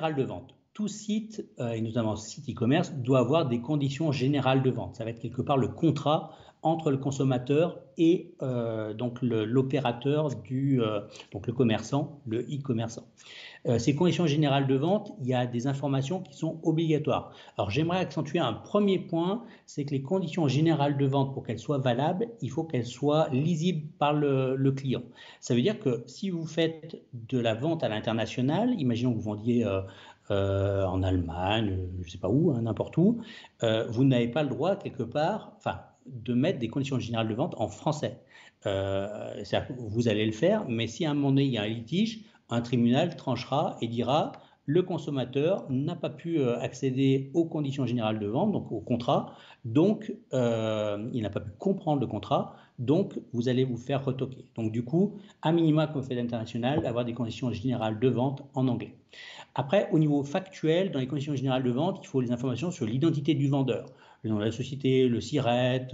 générales de vente. Tout site, et notamment site e-commerce, doit avoir des conditions générales de vente. Ça va être quelque part le contrat entre le consommateur et donc l'opérateur donc le commerçant, le e-commerçant. Ces conditions générales de vente, il y a des informations qui sont obligatoires. Alors j'aimerais accentuer un premier point, c'est que les conditions générales de vente, pour qu'elles soient valables, il faut qu'elles soient lisibles par le client. Ça veut dire que si vous faites de la vente à l'international, imaginons que vous vendiez en Allemagne, je ne sais pas où, hein, n'importe où, vous n'avez pas le droit quelque part, enfin, de mettre des conditions générales de vente en français. Vous allez le faire, mais si à un moment donné il y a un litige, un tribunal tranchera et dira le consommateur n'a pas pu accéder aux conditions générales de vente, donc au contrat, donc il n'a pas pu comprendre le contrat, donc vous allez vous faire retoquer. Donc du coup, à minima, comme fait l'international, avoir des conditions générales de vente en anglais. Après, au niveau factuel, dans les conditions générales de vente, il faut les informations sur l'identité du vendeur, le nom de la société, le SIRET,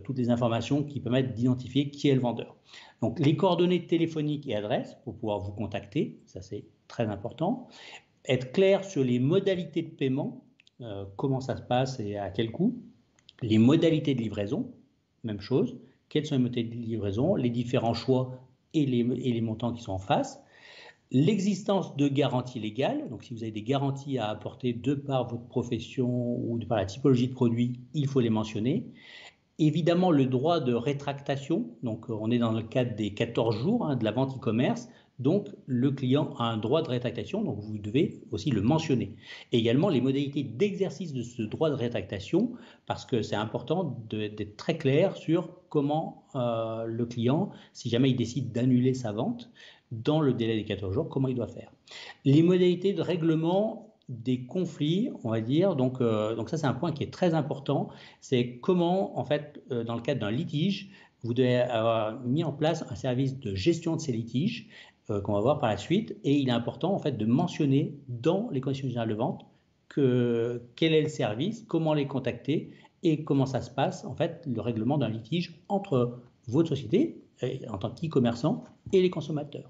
toutes les informations qui permettent d'identifier qui est le vendeur. Donc les coordonnées téléphoniques et adresses pour pouvoir vous contacter, ça c'est très important. Être clair sur les modalités de paiement, comment ça se passe et à quel coût. Les modalités de livraison, même chose. Quelles sont les modalités de livraison, les différents choix et les montants qui sont en face. L'existence de garanties légales, donc si vous avez des garanties à apporter de par votre profession ou de par la typologie de produit, il faut les mentionner. Évidemment, le droit de rétractation, donc on est dans le cadre des 14 jours hein, de la vente e-commerce, donc le client a un droit de rétractation, donc vous devez aussi le mentionner. Et également les modalités d'exercice de ce droit de rétractation, parce que c'est important d'être très clair sur comment le client, si jamais il décide d'annuler sa vente, dans le délai des 14 jours, comment il doit faire. Les modalités de règlement des conflits, on va dire, donc ça c'est un point qui est très important, c'est comment en fait dans le cadre d'un litige, vous devez avoir mis en place un service de gestion de ces litiges qu'on va voir par la suite, et il est important en fait de mentionner dans les conditions générales de vente quel est le service, comment les contacter et comment ça se passe en fait le règlement d'un litige entre votre société en tant qu'e-commerçant et les consommateurs.